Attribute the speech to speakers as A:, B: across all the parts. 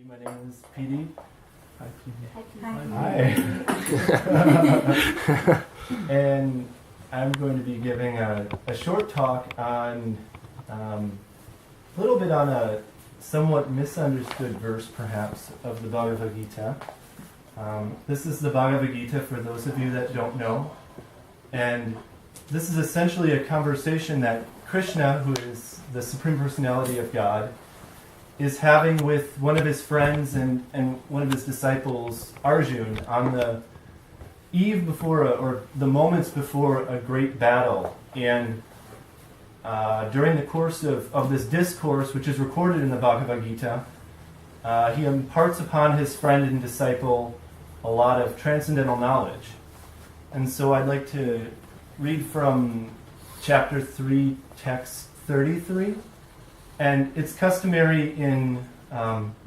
A: My name is Petey. Hi,
B: Hi.
A: Hi. And I'm going to be giving a short talk on a little bit on a somewhat misunderstood verse, perhaps, of the Bhagavad Gita. This is the Bhagavad Gita for those of you that don't know. And this is essentially a conversation that Krishna, who is the Supreme Personality of God, is having with one of his friends and one of his disciples, Arjun, on the eve before, or the moments before a great battle. And during the course of this discourse, which is recorded in the Bhagavad Gita, he imparts upon his friend and disciple a lot of transcendental knowledge. And so I'd like to read from chapter 3, text 33. And it's customary in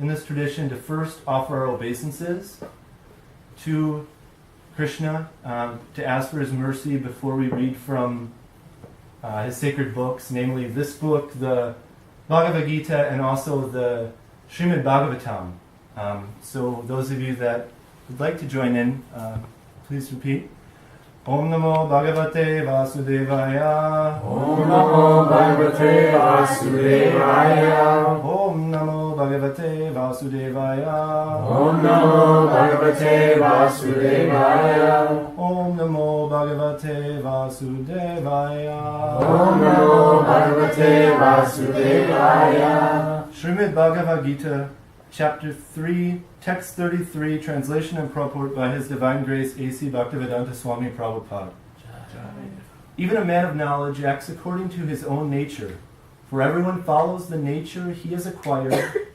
A: this tradition to first offer our obeisances to Krishna, to ask for his mercy before we read from his sacred books, namely this book, the Bhagavad Gita, and also the Srimad Bhagavatam. So those of you that would like to join in, please repeat. Om Namo Bhagavate Vasudevaya.
B: Om Namo Bhagavate Vasudevaya.
A: Om Namo Bhagavate Vasudevaya.
B: Om Namo Bhagavate Vasudevaya.
A: Om Namo Bhagavate Vasudevaya.
B: Om Namo Bhagavate Vasudevaya.
A: Srimad Bhagavad Gita, Chapter 3, Text 33, translation and purport by His Divine Grace A.C. Bhaktivedanta Swami Prabhupada. Even a man of knowledge acts according to his own nature, for everyone follows the nature he has acquired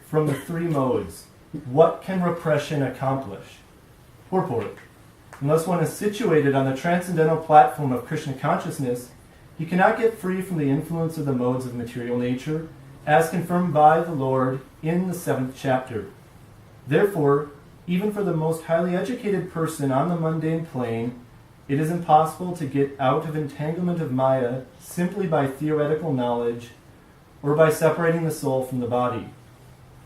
A: from the three modes. What can repression accomplish? Purport. Unless one is situated on the transcendental platform of Krishna consciousness, he cannot get free from the influence of the modes of material nature, as confirmed by the Lord in the 7th chapter. Therefore, even for the most highly educated person on the mundane plane, it is impossible to get out of entanglement of Maya simply by theoretical knowledge or by separating the soul from the body.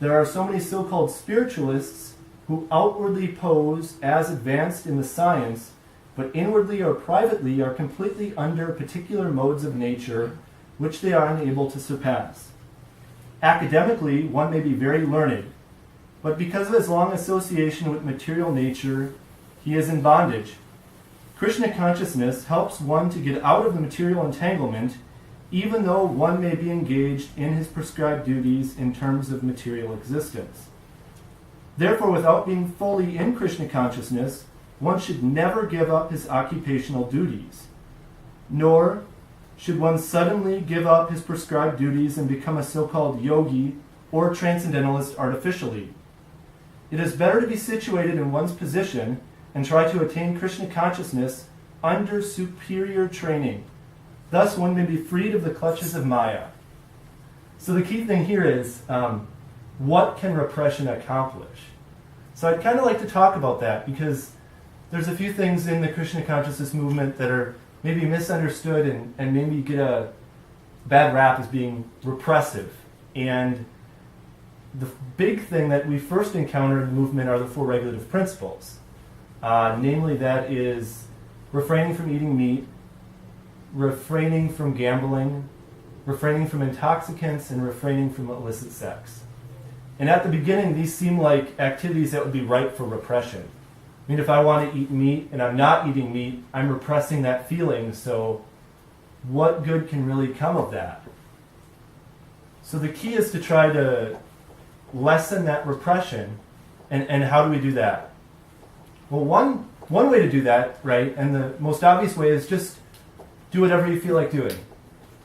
A: There are so many so-called spiritualists who outwardly pose as advanced in the science, but inwardly or privately are completely under particular modes of nature which they are unable to surpass. Academically, one may be very learned, but because of his long association with material nature, he is in bondage. Krishna consciousness helps one to get out of the material entanglement, even though one may be engaged in his prescribed duties in terms of material existence. Therefore, without being fully in Krishna consciousness, one should never give up his occupational duties, nor should one suddenly give up his prescribed duties and become a so-called yogi or transcendentalist artificially. It is better to be situated in one's position and try to attain Krishna consciousness under superior training. Thus one may be freed of the clutches of Maya. So the key thing here is, what can repression accomplish? So I'd kind of like to talk about that because there's a few things in the Krishna consciousness movement that are maybe misunderstood and maybe get a bad rap as being repressive. And the big thing that we first encounter in the movement are the four regulative principles. Namely, that is refraining from eating meat, refraining from gambling, refraining from intoxicants, and refraining from illicit sex. And at the beginning, these seem like activities that would be ripe for repression. I mean, if I want to eat meat and I'm not eating meat, I'm repressing that feeling, so what good can really come of that? So the key is to try to lessen that repression, and how do we do that? Well, one way to do that, right, and the most obvious way is just do whatever you feel like doing.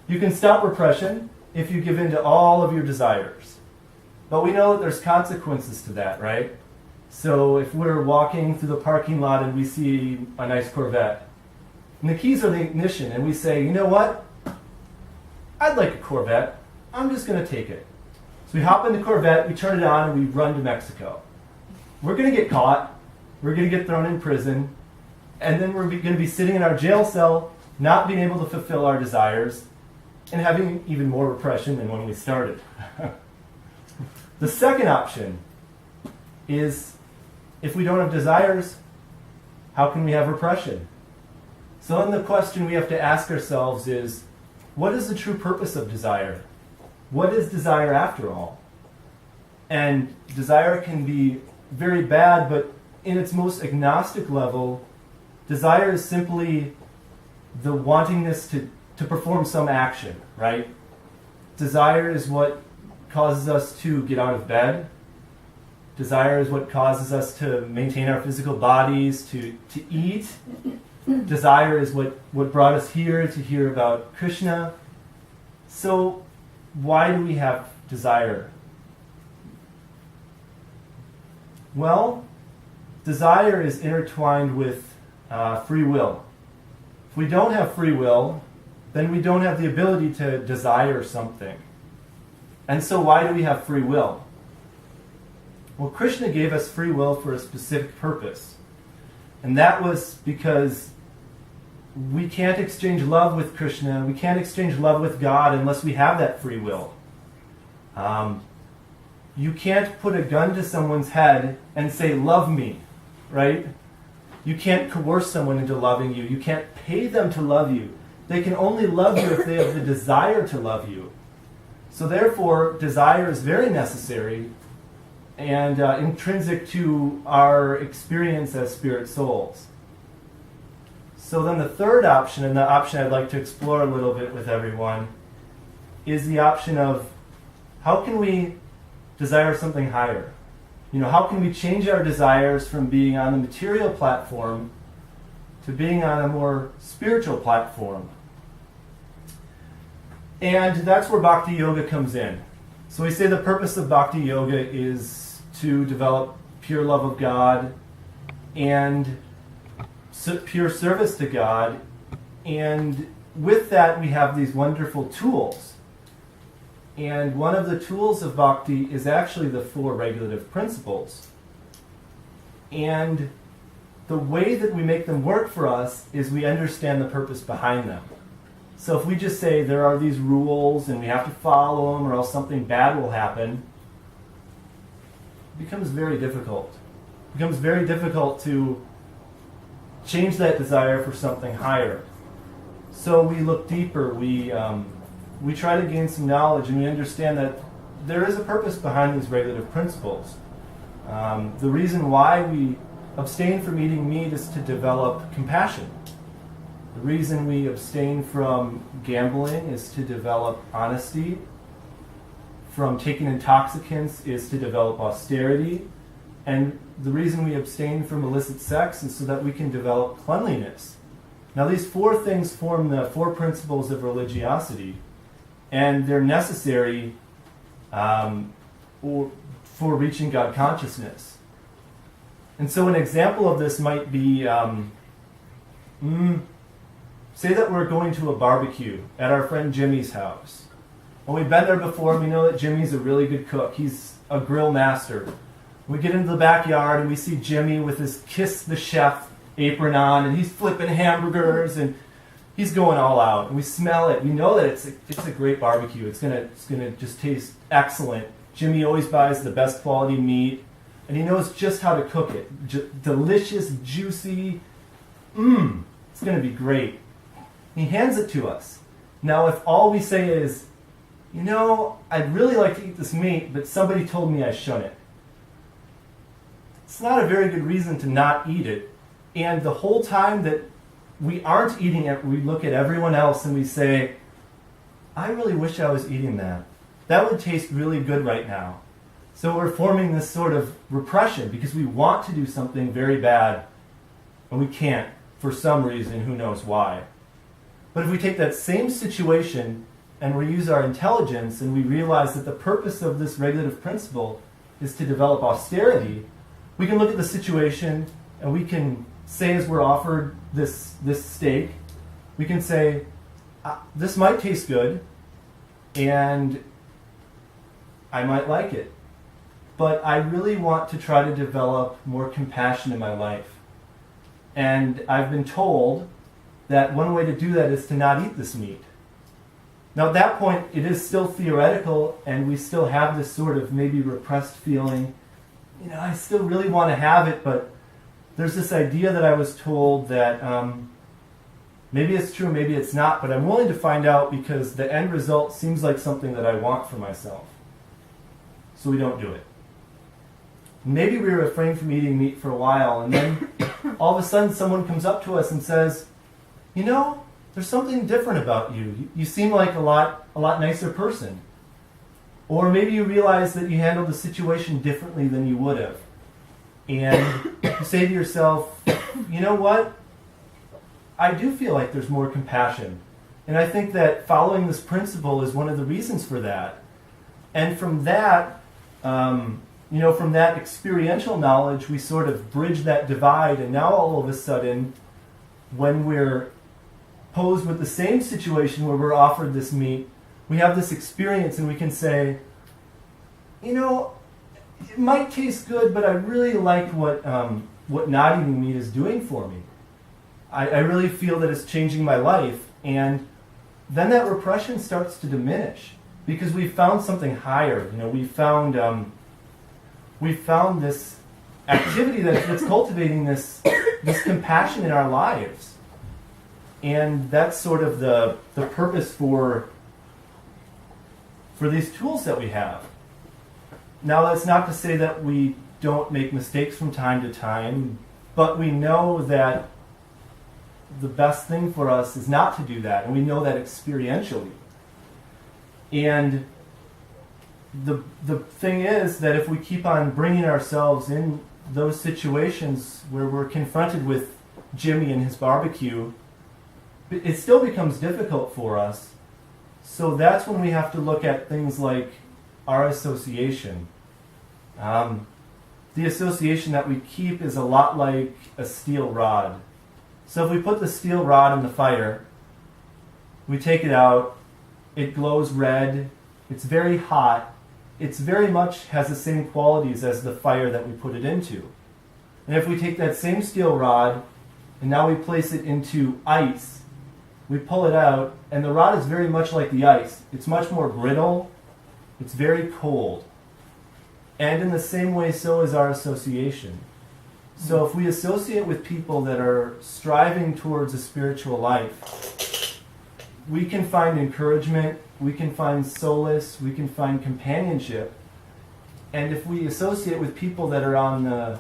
A: You can stop repression if you give in to all of your desires. But we know that there's consequences to that, right? So if we're walking through the parking lot and we see a nice Corvette, and the keys are the ignition, and we say, you know what? I'd like a Corvette. I'm just going to take it. So we hop in the Corvette, we turn it on, and we run to Mexico. We're going to get caught. We're going to get thrown in prison. And then we're going to be sitting in our jail cell, not being able to fulfill our desires, and having even more repression than when we started. The second option is if we don't have desires, how can we have repression? So then the question we have to ask ourselves is, what is the true purpose of desire? What is desire after all? And desire can be very bad, but in its most agnostic level, desire is simply the wantingness to perform some action, right? Desire is what causes us to get out of bed. Desire is what causes us to maintain our physical bodies, to eat. Desire is what brought us here to hear about Krishna. So why do we have desire? Well, desire is intertwined with free will. If we don't have free will, then we don't have the ability to desire something. And so why do we have free will? Well, Krishna gave us free will for a specific purpose. And that was because we can't exchange love with Krishna, we can't exchange love with God unless we have that free will. You can't put a gun to someone's head and say, love me, right? You can't coerce someone into loving you. You can't pay them to love you. They can only love you if they have the desire to love you. So therefore, desire is very necessary and intrinsic to our experience as spirit souls. So then the third option, and the option I'd like to explore a little bit with everyone, is the option of how can we desire something higher? How can we change our desires from being on the material platform to being on a more spiritual platform? And that's where Bhakti Yoga comes in. So we say the purpose of Bhakti Yoga is to develop pure love of God and pure service to God. And with that, we have these wonderful tools. And one of the tools of Bhakti is actually the 4 regulative principles. And the way that we make them work for us is we understand the purpose behind them. So if we just say there are these rules and we have to follow them or else something bad will happen, it becomes very difficult. It becomes very difficult to change that desire for something higher. So we look deeper, we try to gain some knowledge, and we understand that there is a purpose behind these regulative principles. The reason why we abstain from eating meat is to develop compassion. The reason we abstain from gambling is to develop honesty. From taking intoxicants is to develop austerity. And the reason we abstain from illicit sex is so that we can develop cleanliness. Now these 4 things form the 4 principles of religiosity. And they're necessary for reaching God consciousness. And so an example of this might be, say that we're going to a barbecue at our friend Jimmy's house. Well, we've been there before, and we know that Jimmy's a really good cook. He's a grill master. We get into the backyard, and we see Jimmy with his Kiss the Chef apron on, and he's flipping hamburgers, and he's going all out, and we smell it. We know that it's a great barbecue. It's gonna just taste excellent. Jimmy always buys the best quality meat, and he knows just how to cook it. Delicious, juicy. It's gonna be great. He hands it to us. Now, if all we say is, I'd really like to eat this meat, but somebody told me I shouldn't, it's not a very good reason to not eat it. And the whole time that we aren't eating it, we look at everyone else and we say, I really wish I was eating that. That would taste really good right now. So we're forming this sort of repression because we want to do something very bad and we can't for some reason, who knows why. But if we take that same situation and we use our intelligence and we realize that the purpose of this regulative principle is to develop austerity, we can look at the situation and we can say, as we're offered this steak, we can say, this might taste good and I might like it, but I really want to try to develop more compassion in my life. And I've been told that one way to do that is to not eat this meat. Now at that point, it is still theoretical and we still have this sort of maybe repressed feeling, I still really want to have it, but there's this idea that I was told that maybe it's true, maybe it's not, but I'm willing to find out because the end result seems like something that I want for myself. So we don't do it. Maybe we refrain from eating meat for a while, and then all of a sudden someone comes up to us and says, there's something different about you. You seem like a lot nicer person. Or maybe you realize that you handled the situation differently than you would have. And you say to yourself, you know what? I do feel like there's more compassion. And I think that following this principle is one of the reasons for that. And from that, from that experiential knowledge, we sort of bridge that divide. And now all of a sudden, when we're posed with the same situation where we're offered this meat, we have this experience and we can say, it might taste good, but I really like what not eating meat is doing for me. I really feel that it's changing my life. And then that repression starts to diminish because we've found something higher. We found this activity that's cultivating this compassion in our lives. And that's sort of the purpose for these tools that we have. Now, that's not to say that we don't make mistakes from time to time, but we know that the best thing for us is not to do that, and we know that experientially. And the thing is that if we keep on bringing ourselves in those situations where we're confronted with Jimmy and his barbecue, it still becomes difficult for us. So that's when we have to look at things like our association. The association that we keep is a lot like a steel rod. So if we put the steel rod in the fire, we take it out, it glows red, it's very hot, it's very much has the same qualities as the fire that we put it into. And if we take that same steel rod and now we place it into ice, we pull it out, and the rod is very much like the ice. It's much more brittle, it's very cold. And in the same way, so is our association. So if we associate with people that are striving towards a spiritual life, we can find encouragement, we can find solace, we can find companionship. And if we associate with people that are on the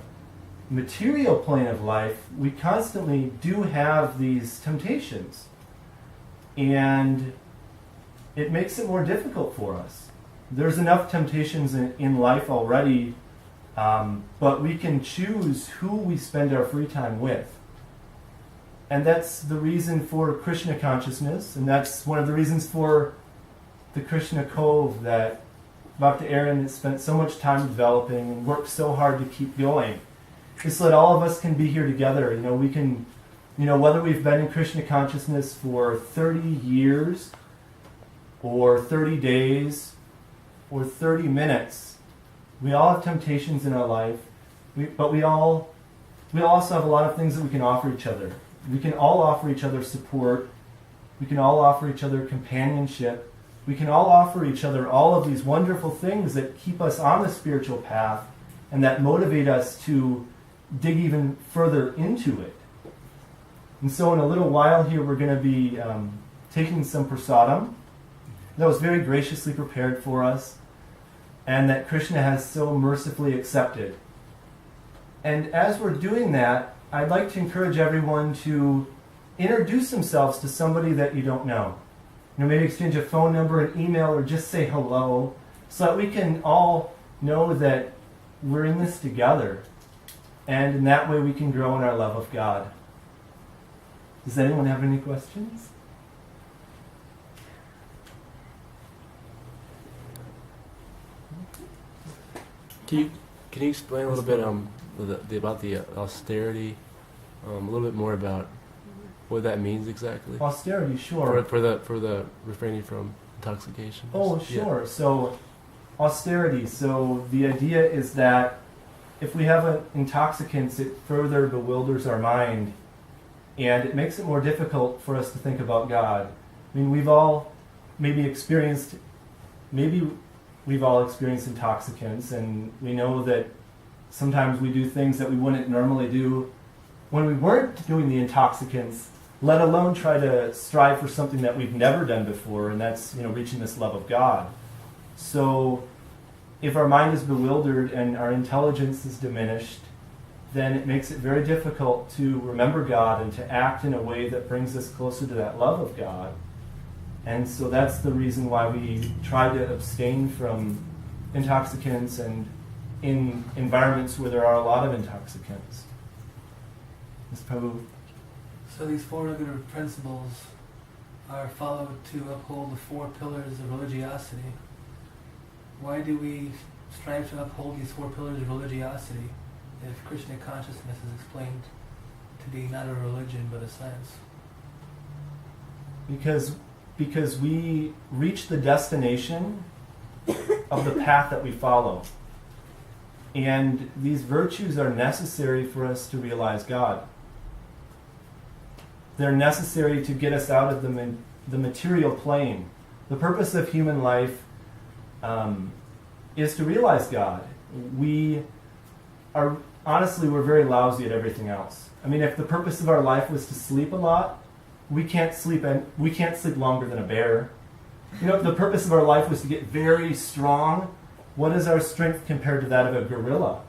A: material plane of life, we constantly do have these temptations. And it makes it more difficult for us. There's enough temptations in life already, but we can choose who we spend our free time with. And that's the reason for Krishna consciousness, and that's one of the reasons for the Krishna Cove that Bhakta Aaron has spent so much time developing and worked so hard to keep going. It's so that all of us can be here together. We can, whether we've been in Krishna consciousness for 30 years, or 30 days, or 30 minutes, we all have temptations in our life, but we also have a lot of things that we can offer each other. We can all offer each other support. We can all offer each other companionship. We can all offer each other all of these wonderful things that keep us on the spiritual path and that motivate us to dig even further into it. And so in a little while here, we're going to be taking some prasadam that was very graciously prepared for us and that Krishna has so mercifully accepted. And as we're doing that, I'd like to encourage everyone to introduce themselves to somebody that you don't know. Maybe exchange a phone number, an email, or just say hello so that we can all know that we're in this together. And in that way we can grow in our love of God. Does anyone have any questions?
C: Can you explain a little bit about the austerity, a little bit more about what that means exactly?
A: Austerity, sure.
C: For the refraining from intoxication.
A: Oh, sure. Yeah. So austerity. So the idea is that if we have an intoxicant, it further bewilders our mind, and it makes it more difficult for us to think about God. I mean, we've all experienced intoxicants, and we know that sometimes we do things that we wouldn't normally do when we weren't doing the intoxicants, let alone try to strive for something that we've never done before, and that's, reaching this love of God. So if our mind is bewildered and our intelligence is diminished, then it makes it very difficult to remember God and to act in a way that brings us closer to that love of God. And so that's the reason why we try to abstain from intoxicants and in environments where there are a lot of intoxicants. Ms. Prabhu?
D: So these four regular principles are followed to uphold the four pillars of religiosity. Why do we strive to uphold these four pillars of religiosity if Krishna consciousness is explained to be not a religion but a science?
A: Because we reach the destination of the path that we follow. And these virtues are necessary for us to realize God. They're necessary to get us out of the material plane. The purpose of human life is to realize God. We're very lousy at everything else. I mean, if the purpose of our life was to sleep a lot, we can't sleep longer than a bear. If the purpose of our life was to get very strong, what is our strength compared to that of a gorilla?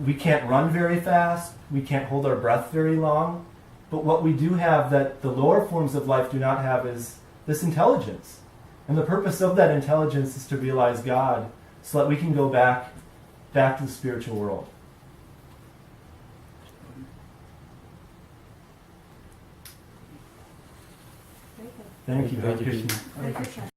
A: We can't run very fast. We can't hold our breath very long. But what we do have that the lower forms of life do not have is this intelligence. And the purpose of that intelligence is to realize God so that we can go back to the spiritual world. Thank you, Hare Krishna.
E: Hare Krishna.